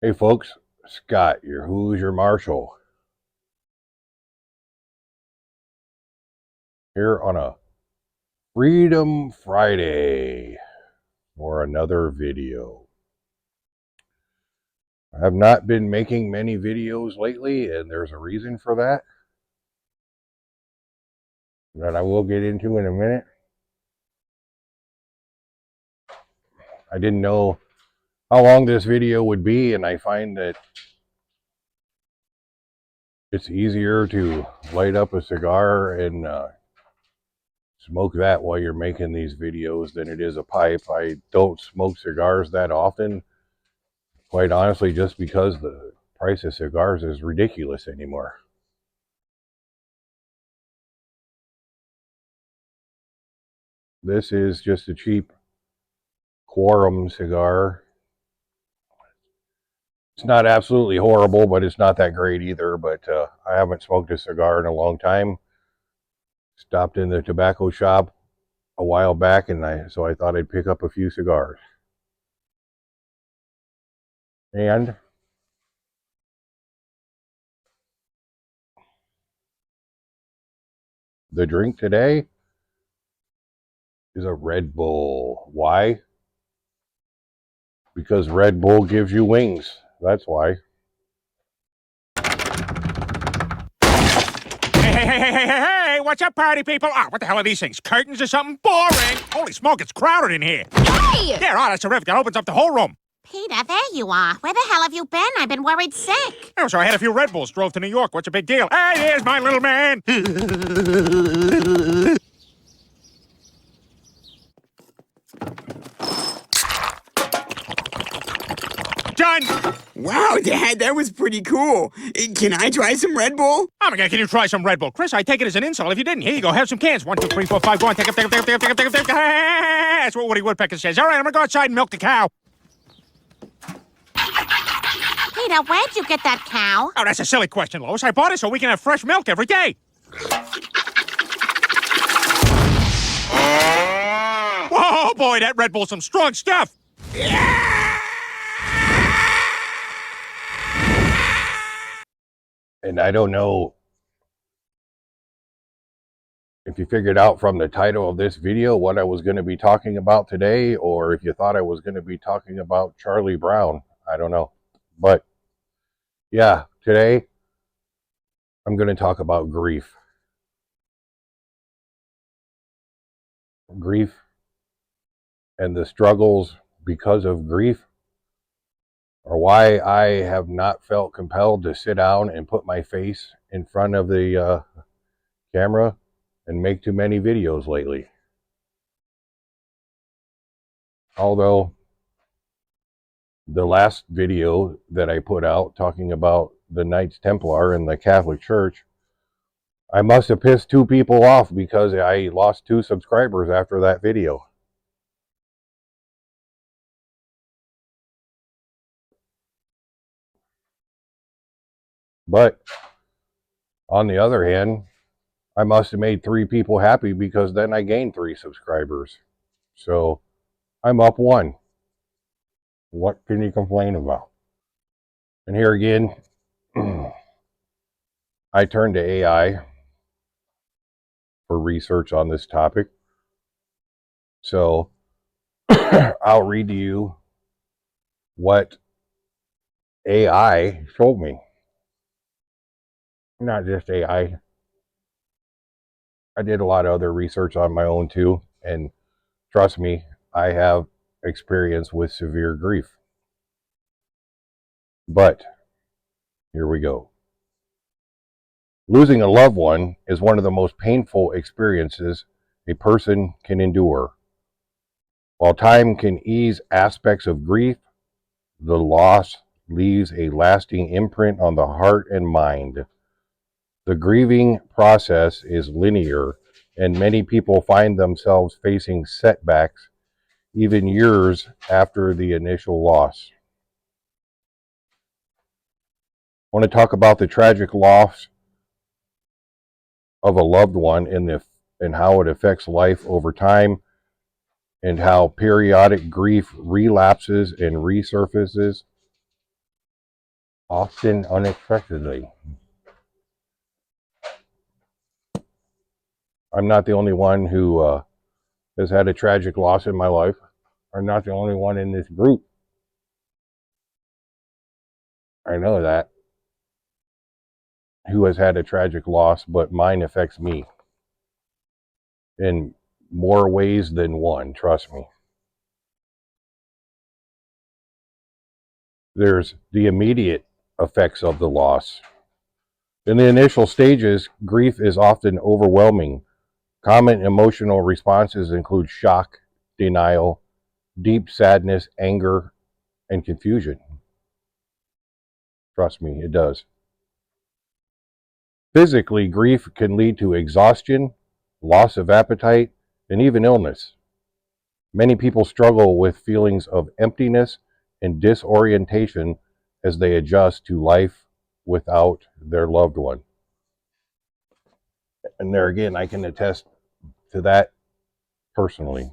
Hey folks, Scott, your Hoosier Marshal, here on a Freedom Friday for another video. I have not been making many videos lately, and there's a reason for that I will get into in a minute. I didn't know how long this video would be, and I find that it's easier to light up a cigar and smoke that while you're making these videos than it is a pipe. I don't smoke cigars that often, quite honestly, just because the price of cigars is ridiculous anymore. This is just a cheap Quorum cigar. It's not absolutely horrible, but it's not that great either. But I haven't smoked a cigar in a long time. Stopped in the tobacco shop a while back, and so I thought I'd pick up a few cigars. And the drink today is a Red Bull. Why? Because Red Bull gives you wings. That's why. Hey, what's up, party people? What the hell are these things? Curtains or something? Boring! Holy smoke, it's crowded in here. Hey! Yeah, that's terrific. That opens up the whole room. Peter, there you are. Where the hell have you been? I've been worried sick. Oh, so I had a few Red Bulls, drove to New York. What's the big deal? Hey, there's my little man. Done! Wow, Dad, that was pretty cool. Can I try some Red Bull? Oh my God, can you try some Red Bull? Chris, I take it as an insult if you didn't. Here you go, have some cans. 1, 2, 3, 4, 5, go on, take them. That's what Woody Woodpecker says. All right, I'm gonna go outside and milk the cow. Peter, where'd you get that cow? Oh, that's a silly question, Lois. I bought it so we can have fresh milk every day. Whoa, boy, that Red Bull's some strong stuff. And I don't know if you figured out from the title of this video what I was going to be talking about today, or if you thought I was going to be talking about Charlie Brown. I don't know. But yeah, today I'm going to talk about grief. Grief and the struggles because of grief, or why I have not felt compelled to sit down and put my face in front of the camera and make too many videos lately. Although the last video that I put out talking about the Knights Templar and the Catholic Church, I must have pissed 2 people off because I lost 2 subscribers after that video. But on the other hand, I must have made 3 people happy because then I gained 3 subscribers. So I'm up 1. What can you complain about? And here again, I turned to AI for research on this topic. So I'll read to you what AI told me. Not just AI. I did a lot of other research on my own too. And trust me, I have experience with severe grief. But here we go. Losing a loved one is one of the most painful experiences a person can endure. While time can ease aspects of grief, the loss leaves a lasting imprint on the heart and mind. The grieving process is linear, and many people find themselves facing setbacks even years after the initial loss. I want to talk about the tragic loss of a loved one and how it affects life over time, and how periodic grief relapses and resurfaces often unexpectedly. I'm not the only one who has had a tragic loss in my life. I'm not the only one in this group. I know that, who has had a tragic loss, but mine affects me in more ways than one, trust me. There's the immediate effects of the loss. In the initial stages, grief is often overwhelming. Common emotional responses include shock, denial, deep sadness, anger, and confusion. Trust me, it does. Physically, grief can lead to exhaustion, loss of appetite, and even illness. Many people struggle with feelings of emptiness and disorientation as they adjust to life without their loved one. And there again, I can attest to that personally.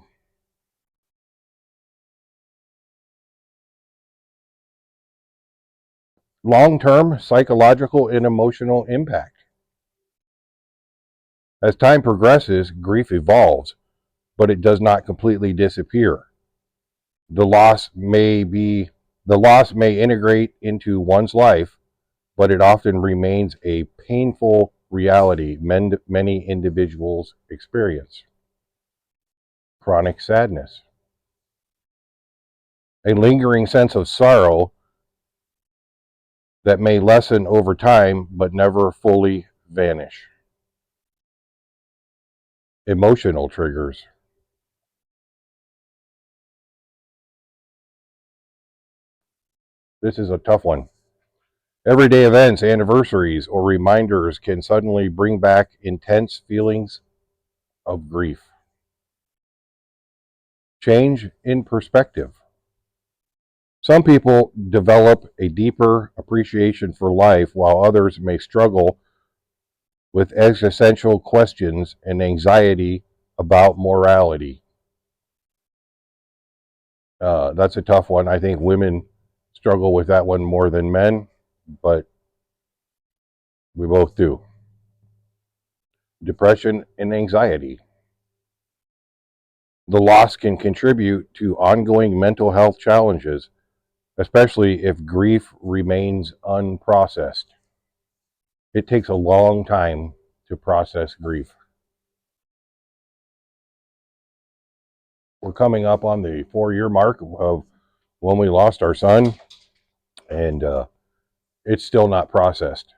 Long-term psychological and emotional impact. As time progresses, grief evolves, but it does not completely disappear. The loss may integrate into one's life, but it often remains a painful reality many individuals experience. Chronic sadness. A lingering sense of sorrow that may lessen over time but never fully vanish. Emotional triggers. This is a tough one. Everyday events, anniversaries, or reminders can suddenly bring back intense feelings of grief. Change in perspective. Some people develop a deeper appreciation for life, while others may struggle with existential questions and anxiety about morality. That's a tough one. I think women struggle with that one more than men, but we both do. Depression and anxiety. The loss can contribute to ongoing mental health challenges, especially if grief remains unprocessed. It takes a long time to process grief. We're coming up on the 4-year mark of when we lost our son, and it's still not processed.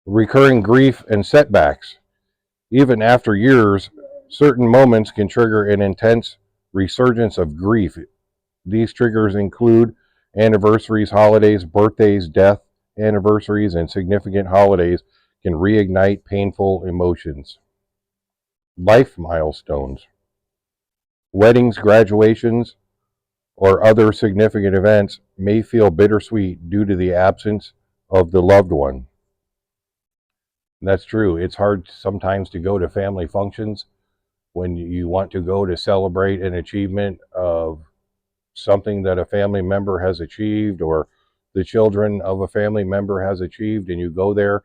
Recurring grief and setbacks. Even after years, certain moments can trigger an intense resurgence of grief. These triggers include anniversaries, holidays, birthdays, death anniversaries, and significant holidays can reignite painful emotions. Life milestones. Weddings, graduations, or other significant events may feel bittersweet due to the absence of the loved one. And that's true. It's hard sometimes to go to family functions when you want to go to celebrate an achievement of something that a family member has achieved, or the children of a family member has achieved, and you go there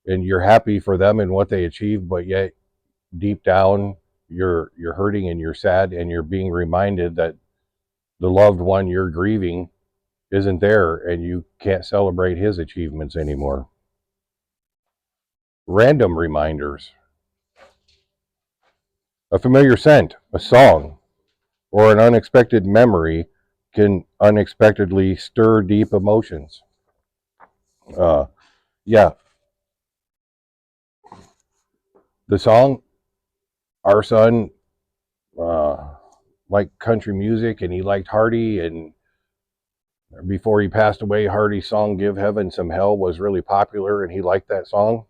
and you're happy for them and what they achieved, but yet deep down you're hurting and you're sad, and you're being reminded that the loved one you're grieving isn't there and you can't celebrate his achievements anymore. Random reminders. A familiar scent, a song, or an unexpected memory can unexpectedly stir deep emotions. Uh, yeah, the song, our son liked country music and he liked Hardy, and before he passed away, Hardy's song "Give Heaven Some Hell" was really popular, and he liked that song.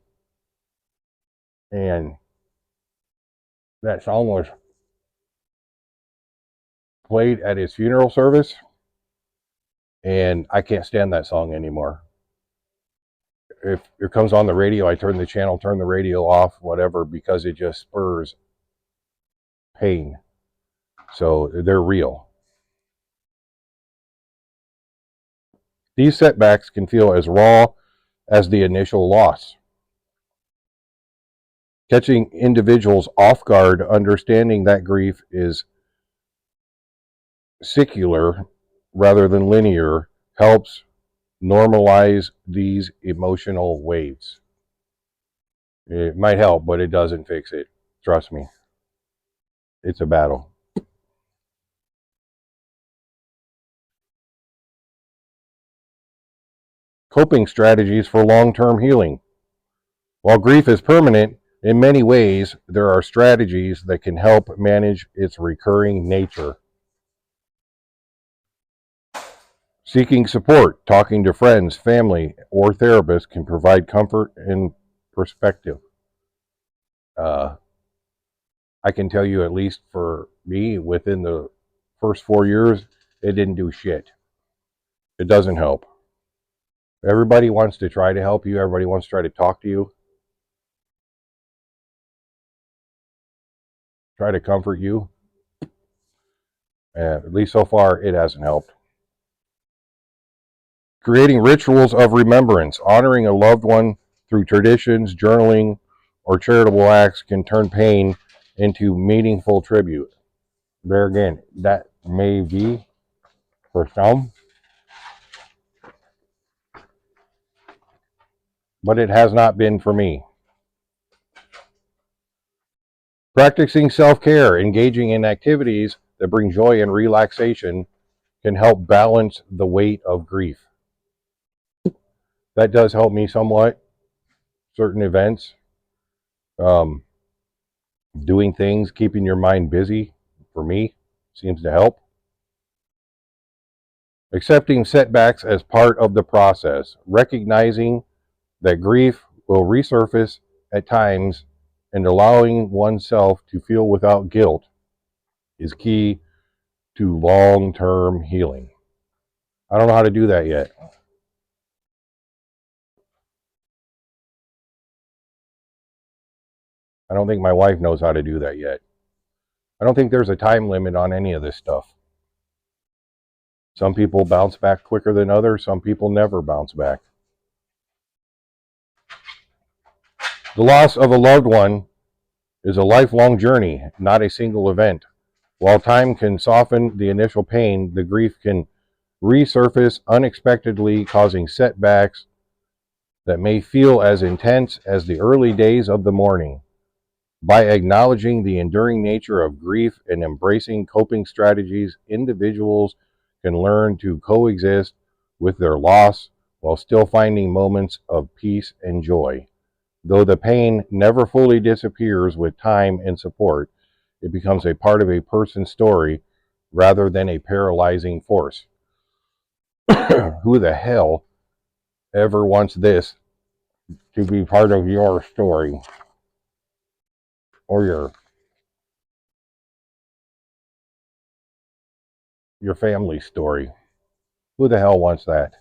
And that song was played at his funeral service, and I can't stand that song anymore. If it comes on the radio, I turn the channel, turn the radio off, whatever, because it just spurs pain. So they're real. These setbacks can feel as raw as the initial loss, catching individuals off guard. Understanding that grief is secular rather than linear helps normalize these emotional waves. It might help, but it doesn't fix it. Trust me. It's a battle. Coping strategies for long-term healing. While grief is permanent, in many ways, there are strategies that can help manage its recurring nature. Seeking support, talking to friends, family, or therapists can provide comfort and perspective. I can tell you, at least for me, within the first 4 years, it didn't do shit. It doesn't help. Everybody wants to try to help you. Everybody wants to try to talk to you. Try to comfort you. At least so far, it hasn't helped. Creating rituals of remembrance. Honoring a loved one through traditions, journaling, or charitable acts can turn pain into meaningful tribute. There again, that may be for some, but it has not been for me. Practicing self-care, engaging in activities that bring joy and relaxation can help balance the weight of grief. That does help me somewhat. Certain events, doing things, keeping your mind busy, for me, seems to help. Accepting setbacks as part of the process, recognizing that grief will resurface at times, and allowing oneself to feel without guilt is key to long-term healing. I don't know how to do that yet. I don't think my wife knows how to do that yet. I don't think there's a time limit on any of this stuff. Some people bounce back quicker than others. Some people never bounce back. The loss of a loved one is a lifelong journey, not a single event. While time can soften the initial pain, the grief can resurface unexpectedly, causing setbacks that may feel as intense as the early days of the mourning. By acknowledging the enduring nature of grief and embracing coping strategies, individuals can learn to coexist with their loss while still finding moments of peace and joy. Though the pain never fully disappears, with time and support, it becomes a part of a person's story rather than a paralyzing force. Who the hell ever wants this to be part of your story or your family story? Who the hell wants that?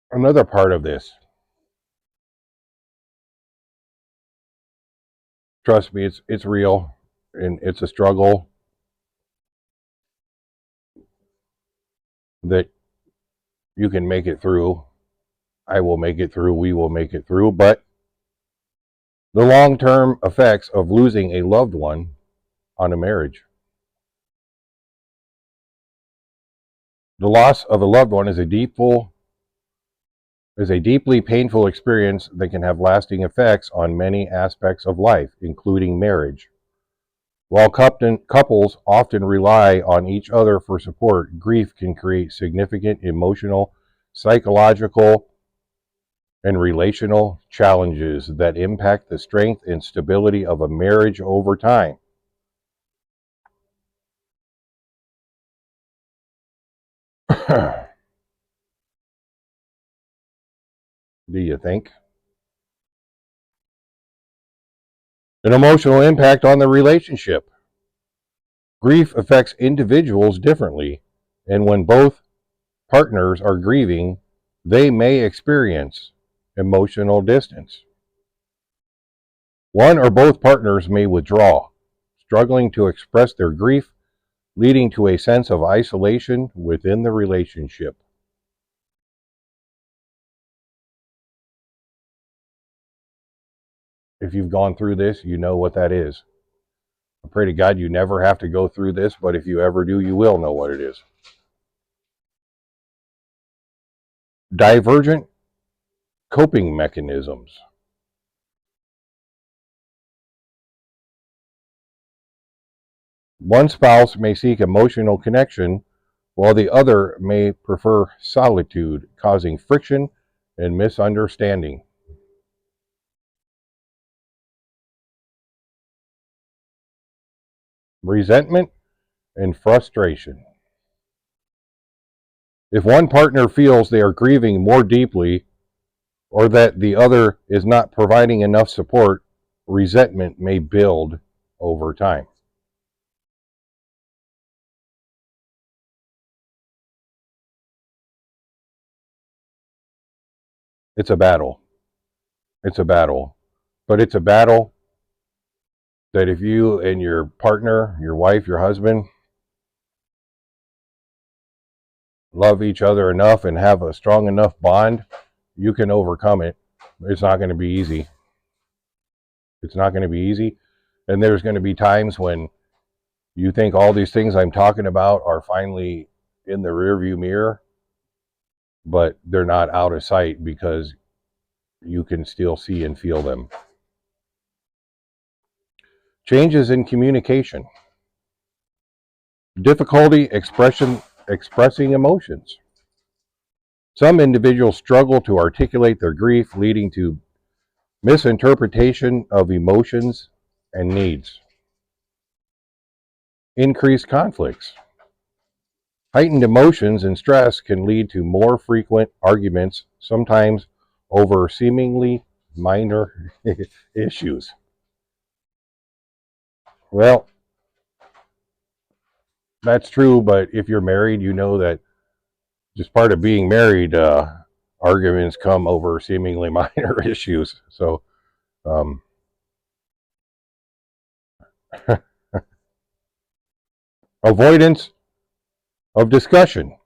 Another part of this, trust me, it's real and it's a struggle that you can make it through. I will make it through. We will make it through. But the long-term effects of losing a loved one on a marriage. The loss of a loved one is a deeply painful experience that can have lasting effects on many aspects of life, including marriage. While couples often rely on each other for support, grief can create significant emotional, psychological, and relational challenges that impact the strength and stability of a marriage over time. Do you think? An emotional impact on the relationship. Grief affects individuals differently, and when both partners are grieving, they may experience emotional distance. One or both partners may withdraw, struggling to express their grief leading to a sense of isolation within the relationship. If you've gone through this, you know what that is. I pray to God you never have to go through this, but if you ever do, you will know what it is. Divergent coping mechanisms. One spouse may seek emotional connection, while the other may prefer solitude, causing friction and misunderstanding. Resentment and frustration. If one partner feels they are grieving more deeply or that the other is not providing enough support, resentment may build over time. It's a battle. It's a battle. But it's a battle that if you and your partner, your wife, your husband, love each other enough and have a strong enough bond, you can overcome it. It's not going to be easy. It's not going to be easy. And there's going to be times when you think all these things I'm talking about are finally in the rearview mirror, but they're not out of sight because you can still see and feel them. Changes in communication. Difficulty expressing emotions. Some individuals struggle to articulate their grief, leading to misinterpretation of emotions and needs. Increased conflicts. Heightened emotions and stress can lead to more frequent arguments, sometimes over seemingly minor issues. Well, that's true, but if you're married, you know that just part of being married, arguments come over seemingly minor issues. So, avoidance of discussion.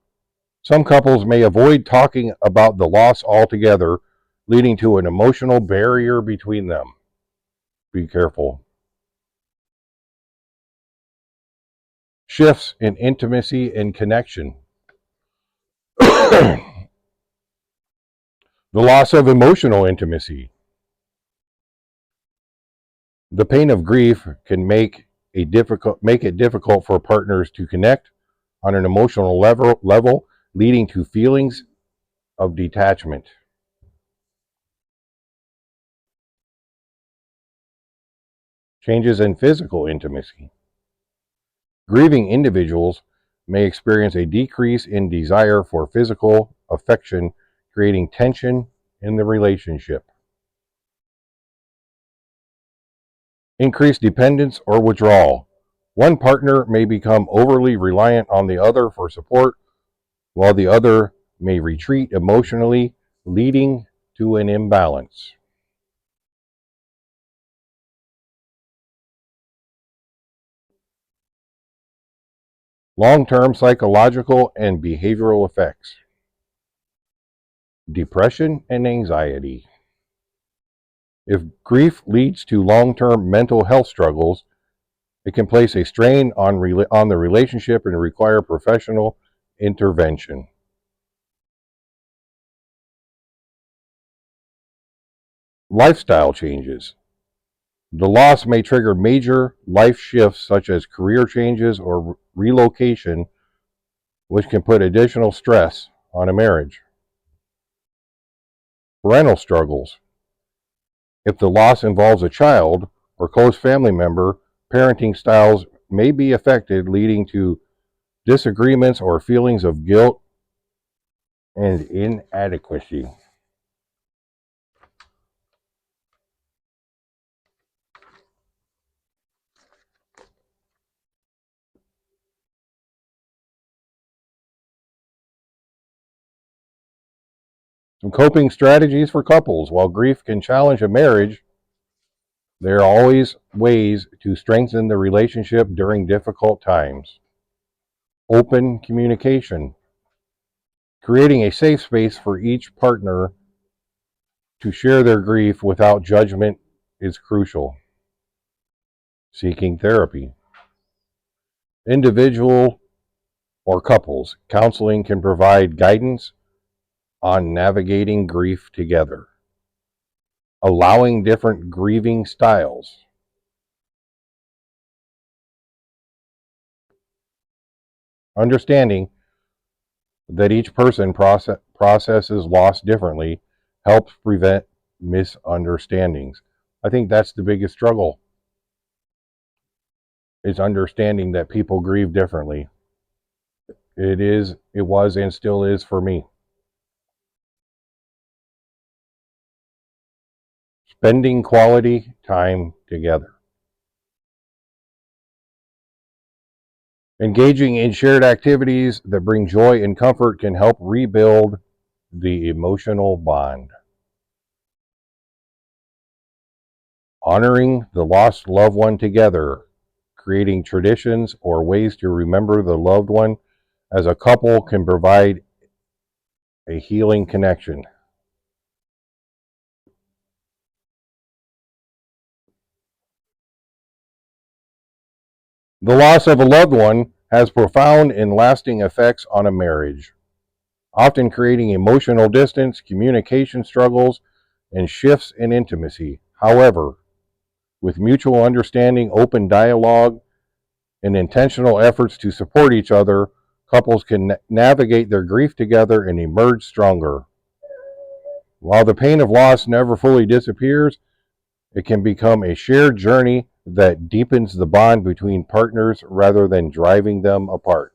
Some couples may avoid talking about the loss altogether, leading to an emotional barrier between them. Be careful. Shifts in intimacy and connection. The loss of emotional intimacy. The pain of grief can make it difficult for partners to connect on an emotional level, leading to feelings of detachment. Changes in physical intimacy. Grieving individuals may experience a decrease in desire for physical affection, creating tension in the relationship. Increased dependence or withdrawal. One partner may become overly reliant on the other for support, while the other may retreat emotionally, leading to an imbalance. Long-term psychological and behavioral effects. Depression and anxiety. If grief leads to long-term mental health struggles, it can place a strain on the relationship and require professional intervention. Lifestyle changes. The loss may trigger major life shifts such as career changes or relocation, which can put additional stress on a marriage. Parental struggles. If the loss involves a child or close family member, parenting styles may be affected, leading to disagreements or feelings of guilt and inadequacy. Some coping strategies for couples. While grief can challenge a marriage, there are always ways to strengthen the relationship during difficult times. open communication. Creating a safe space for each partner to share their grief without judgment is crucial. Seeking therapy. Individual or couples counseling can provide guidance on navigating grief together. Allowing different grieving styles. Understanding that each person processes loss differently helps prevent misunderstandings. I think that's the biggest struggle, is understanding that people grieve differently. It was, and still is for me. Spending quality time together. Engaging in shared activities that bring joy and comfort can help rebuild the emotional bond. Honoring the lost loved one together, creating traditions or ways to remember the loved one as a couple can provide a healing connection. The loss of a loved one has profound and lasting effects on a marriage, often creating emotional distance, communication struggles, and shifts in intimacy. However, with mutual understanding, open dialogue, and intentional efforts to support each other, couples can navigate their grief together and emerge stronger. While the pain of loss never fully disappears, it can become a shared journey that deepens the bond between partners rather than driving them apart.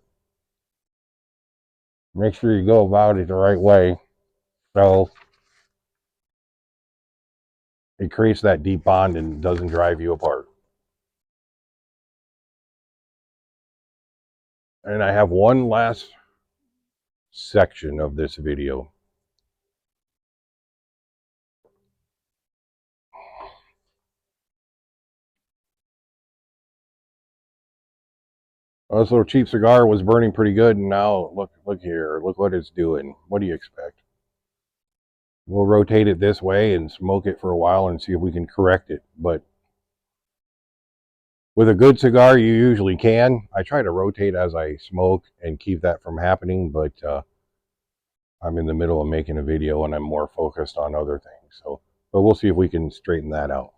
Make sure you go about it the right way so it creates that deep bond and doesn't drive you apart. And I have one last section of this video. This little cheap cigar was burning pretty good, and now look here, look what it's doing. What do you expect? We'll rotate it this way and smoke it for a while and see if we can correct it. But with a good cigar, you usually can. I try to rotate as I smoke and keep that from happening, but I'm in the middle of making a video and I'm more focused on other things. But we'll see if we can straighten that out.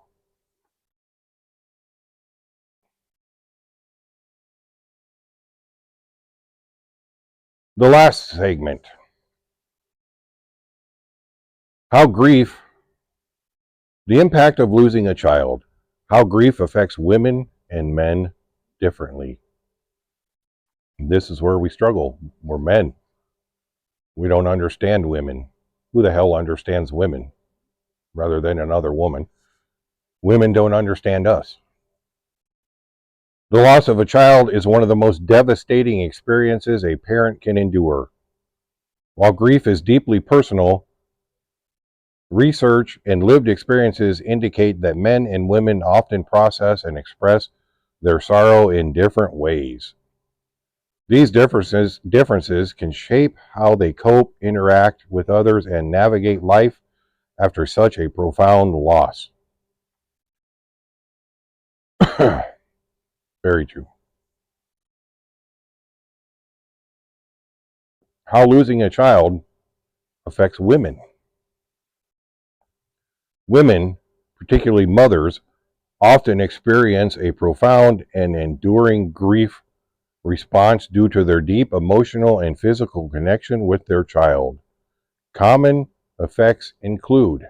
The last segment. The impact of losing a child. How grief affects women and men differently. This is where we struggle. We're men. We don't understand women. Who the hell understands women rather than another woman? Women don't understand us. The loss of a child is one of the most devastating experiences a parent can endure. While grief is deeply personal, research and lived experiences indicate that men and women often process and express their sorrow in different ways. These differences can shape how they cope, interact with others, and navigate life after such a profound loss. Very true. How losing a child affects women. Women, particularly mothers, often experience a profound and enduring grief response due to their deep emotional and physical connection with their child. Common effects include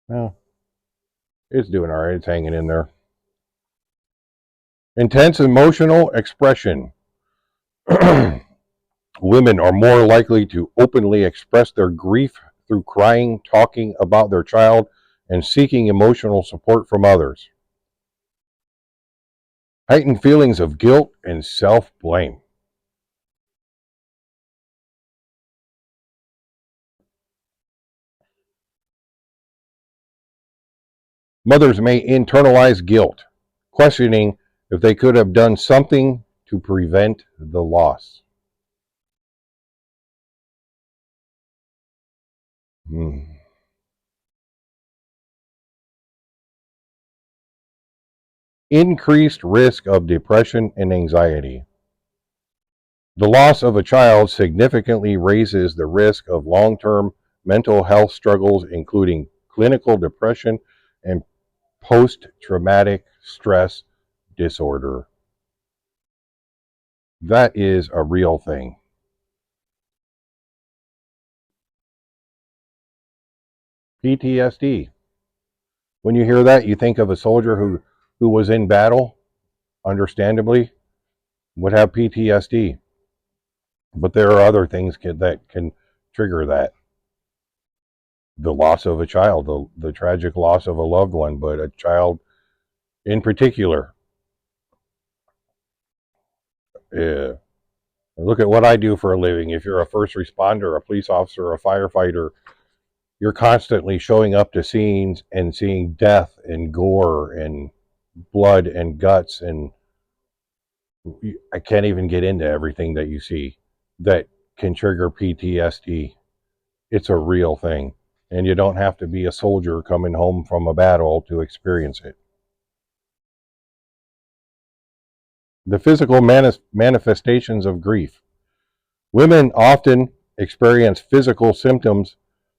well, it's doing all right. It's hanging in there. Intense emotional expression. Women are more likely to openly express their grief through crying, talking about their child, and seeking emotional support from others. Heightened feelings of guilt and self-blame. Mothers may internalize guilt, questioning if they could have done something to prevent the loss. Increased risk of depression and anxiety. The loss of a child significantly raises the risk of long-term mental health struggles, including clinical depression and post-traumatic stress disorder. That is a real thing. PTSD. When you hear that, you think of a soldier who was in battle, understandably, would have PTSD. But there are other things that can trigger that. The loss of a child, the tragic loss of a loved one, but a child in particular. Look at what I do for a living. If you're a first responder, a police officer, a firefighter, you're constantly showing up to scenes and seeing death and gore and blood and guts, and I can't even get into everything that you see that can trigger PTSD. It's a real thing, and you don't have to be a soldier coming home from a battle to experience it. The physical manifestations of grief. Women often experience physical symptoms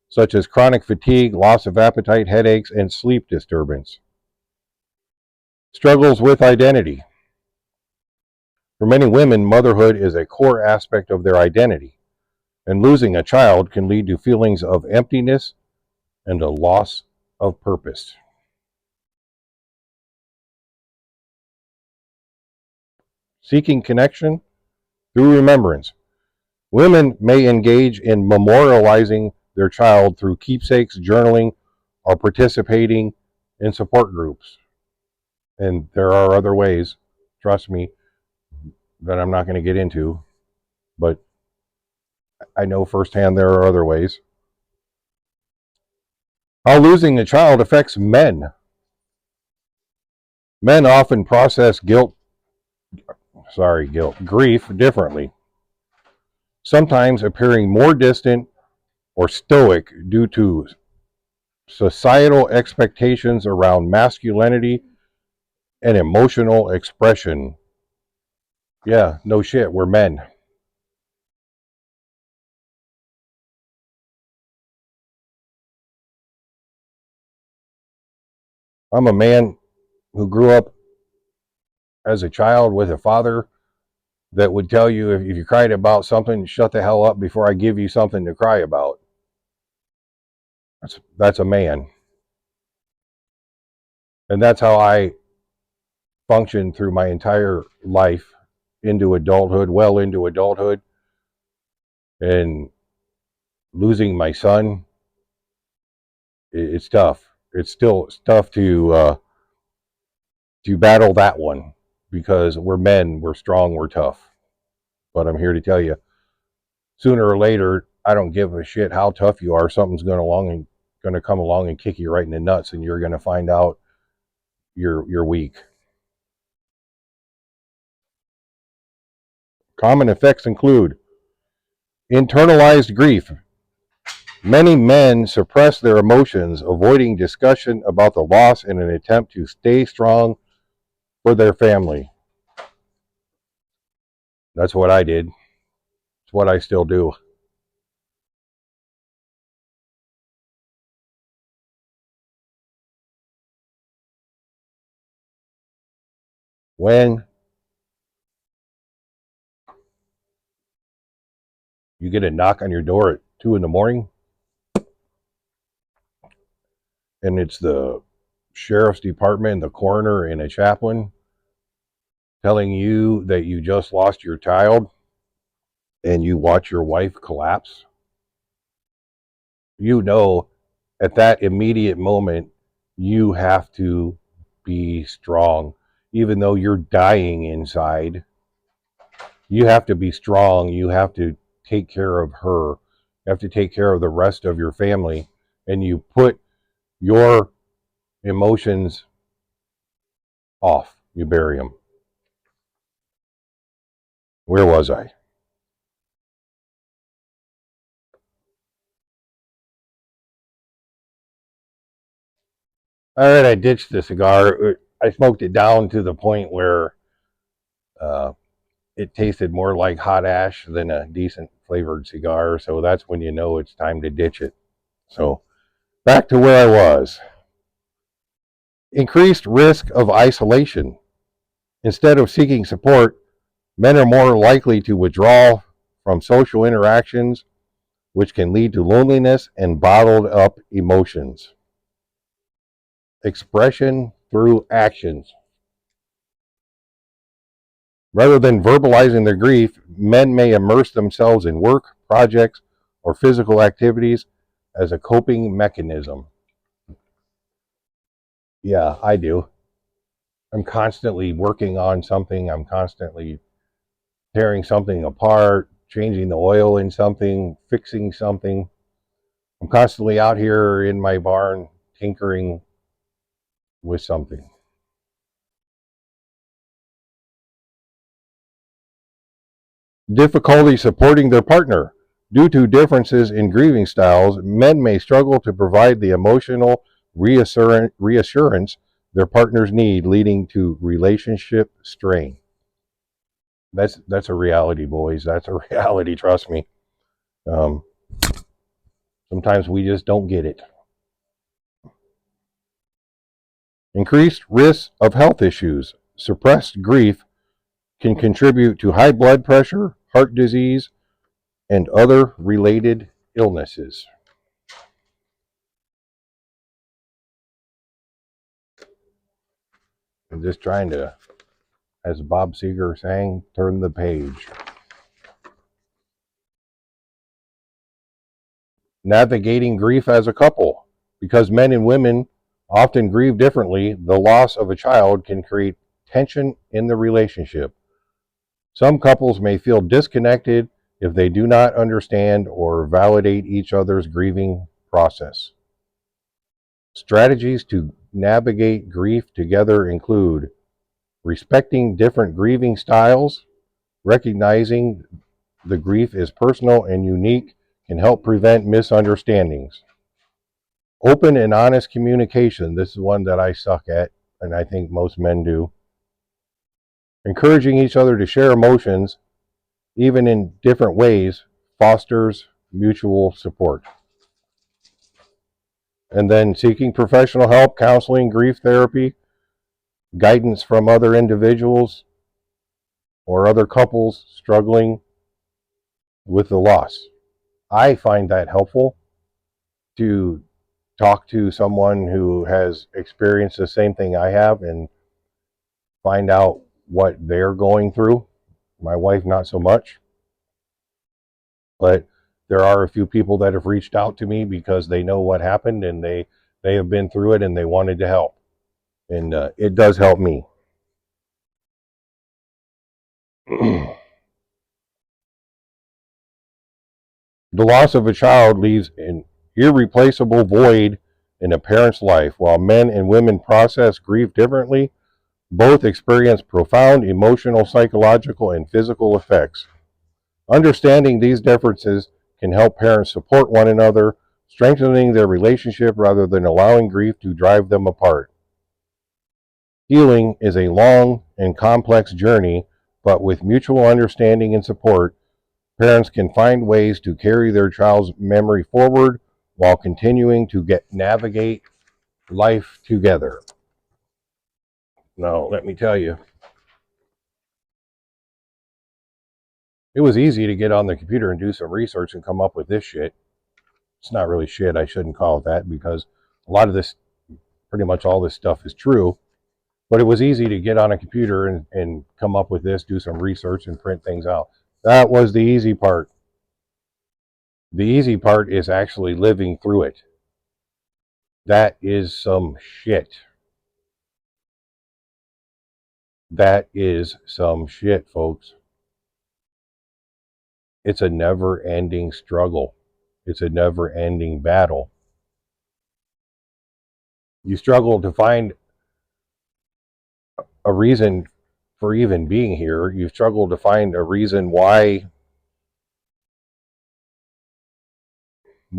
such as chronic fatigue, loss of appetite, headaches, and sleep disturbance. Struggles with identity. For many women, motherhood is a core aspect of their identity, and losing a child can lead to feelings of emptiness and a loss of purpose. Seeking connection through remembrance. Women may engage in memorializing their child through keepsakes, journaling, or participating in support groups. And there are other ways, trust me, that I'm not going to get into, but I know firsthand there are other ways. How losing a child affects men. Men often process grief differently, sometimes appearing more distant or stoic due to societal expectations around masculinity and emotional expression. Yeah, no shit, we're men. I'm a man who grew up as a child with a father that would tell you if you cried about something, shut the hell up before I give you something to cry about. That's a man. And that's how I functioned through my entire life into adulthood, well into adulthood. And losing my son, it's tough. It's still tough to battle that one because we're men, we're strong, we're tough. But I'm here to tell you, sooner or later, I don't give a shit how tough you are. Something's going to come along and kick you right in the nuts, and you're going to find out you're weak. Common effects include internalized grief. Many men suppress their emotions, avoiding discussion about the loss in an attempt to stay strong for their family. That's what I did. It's what I still do. When you get a knock on your door at 2 a.m, and it's the sheriff's department, the coroner, and a chaplain telling you that you just lost your child, and you watch your wife collapse, you know at that immediate moment you have to be strong. Even though you're dying inside, you have to be strong. You have to take care of her. You have to take care of the rest of your family, and you put your emotions off. You bury them. Where was I? All right, I ditched the cigar. I smoked it down to the point where it tasted more like hot ash than a decent flavored cigar. So that's when you know it's time to ditch it. So back to where I was. Increased risk of isolation. Instead of seeking support, men are more likely to withdraw from social interactions, which can lead to loneliness and bottled up emotions. Expression through actions. Rather than verbalizing their grief, men may immerse themselves in work, projects, or physical activities as a coping mechanism. Yeah, I do. I'm constantly working on something. I'm constantly tearing something apart, changing the oil in something, fixing something. I'm constantly out here in my barn tinkering with something. Difficulty supporting their partner. Due to differences in grieving styles, men may struggle to provide the emotional reassurance their partners need, leading to relationship strain. That's a reality, boys. That's a reality. Trust me. Um, Sometimes we just don't get it. Increased risk of health issues. Suppressed grief can contribute to high blood pressure, heart disease, and other related illnesses. I'm just trying to, as Bob Seger sang, turn the page. Navigating grief as a couple. Because men and women often grieve differently, the loss of a child can create tension in the relationship. Some couples may feel disconnected if they do not understand or validate each other's grieving process. Strategies to navigate grief together include respecting different grieving styles, recognizing the grief is personal and unique can help prevent misunderstandings. Open and honest communication. This is one that I suck at, and I think most men do. Encouraging each other to share emotions, even in different ways, fosters mutual support. And then seeking professional help, counseling, grief therapy, guidance from other individuals or other couples struggling with the loss. I find that helpful to talk to someone who has experienced the same thing I have and find out what they're going through. My wife, not so much, but there are a few people that have reached out to me because they know what happened and they have been through it and they wanted to help, and it does help me. The loss of a child leaves an irreplaceable void in a parent's life. While men and women process grief differently, both experience profound emotional, psychological, and physical effects. Understanding these differences can help parents support one another, strengthening their relationship rather than allowing grief to drive them apart. Healing is a long and complex journey, but with mutual understanding and support, parents can find ways to carry their child's memory forward while continuing to navigate life together. Now, let me tell you, it was easy to get on the computer and do some research and come up with this shit. It's not really shit. I shouldn't call it that because a lot of this, pretty much all this stuff is true. But it was easy to get on a computer and come up with this, do some research, and print things out. That was the easy part. The easy part is actually living through it. That is some shit. That is some shit, folks. It's a never ending struggle. It's a never ending battle. You struggle to find a reason for even being here. You struggle to find a reason why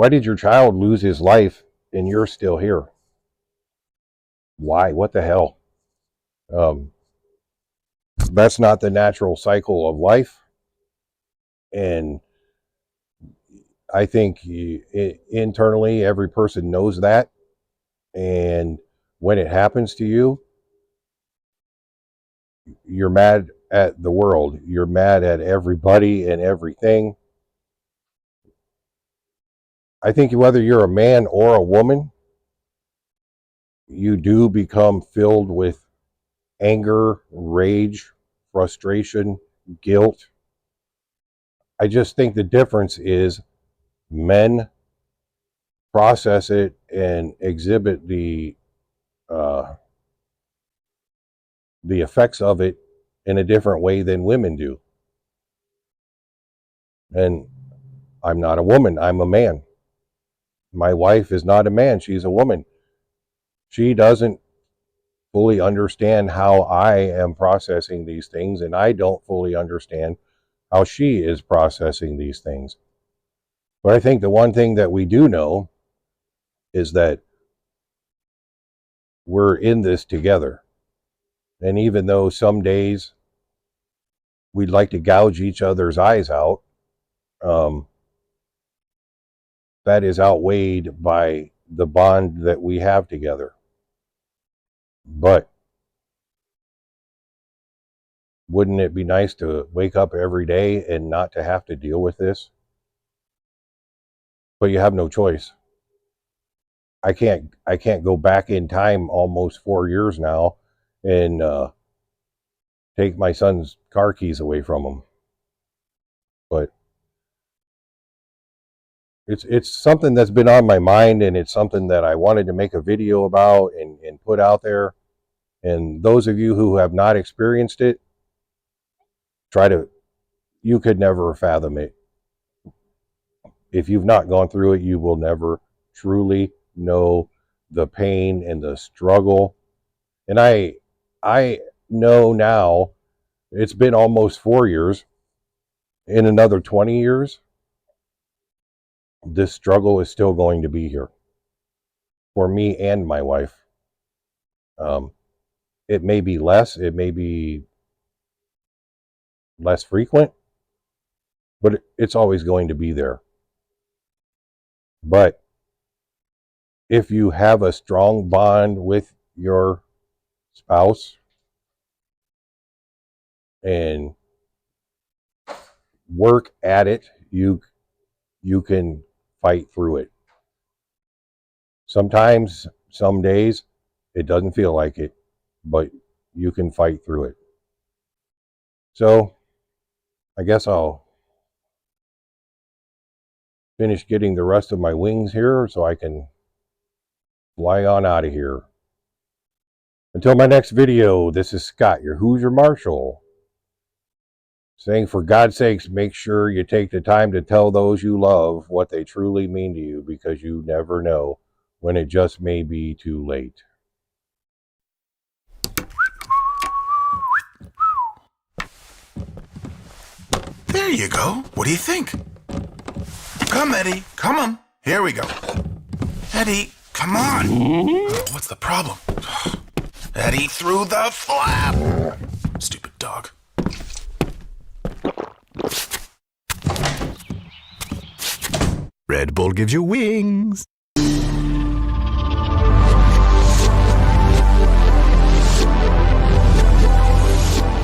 did your child lose his life and you're still here? Why? What the hell? That's not the natural cycle of life. And I think internally every person knows that. And when it happens to you, you're mad at the world. You're mad at everybody and everything. I think whether you're a man or a woman, you do become filled with anger, rage, frustration, guilt. I just think the difference is men process it and exhibit the effects of it in a different way than women do. And I'm not a woman, I'm a man. My wife is not a man, she's a woman. She doesn't fully understand how I am processing these things, and I don't fully understand how she is processing these things. But I think the one thing that we do know is that we're in this together. And even though some days we'd like to gouge each other's eyes out, that is outweighed by the bond that we have together. But wouldn't it be nice to wake up every day and not to have to deal with this? But you have no choice. I can't go back in time almost 4 years now and take my son's car keys away from him. But it's something that's been on my mind, and it's something that I wanted to make a video about and put out there. And those of you who have not experienced it, you could never fathom it. If you've not gone through it, you will never truly know the pain and the struggle. And I know now, it's been almost 4 years. In another 20 years, this struggle is still going to be here for me and my wife. It may be less, it may be less frequent, but it's always going to be there. But if you have a strong bond with your spouse and work at it, you can fight through it. Sometimes, some days, it doesn't feel like it, but you can fight through it. So, I guess I'll finish getting the rest of my wings here so I can fly on out of here. Until my next video, this is Scott, your Hoosier Marshal, saying, for God's sakes, make sure you take the time to tell those you love what they truly mean to you, because you never know when it just may be too late. There you go. What do you think? Come, Eddie. Come on. Here we go. Eddie, come on. What's the problem? Eddie through the flap. Stupid dog. Red Bull gives you wings.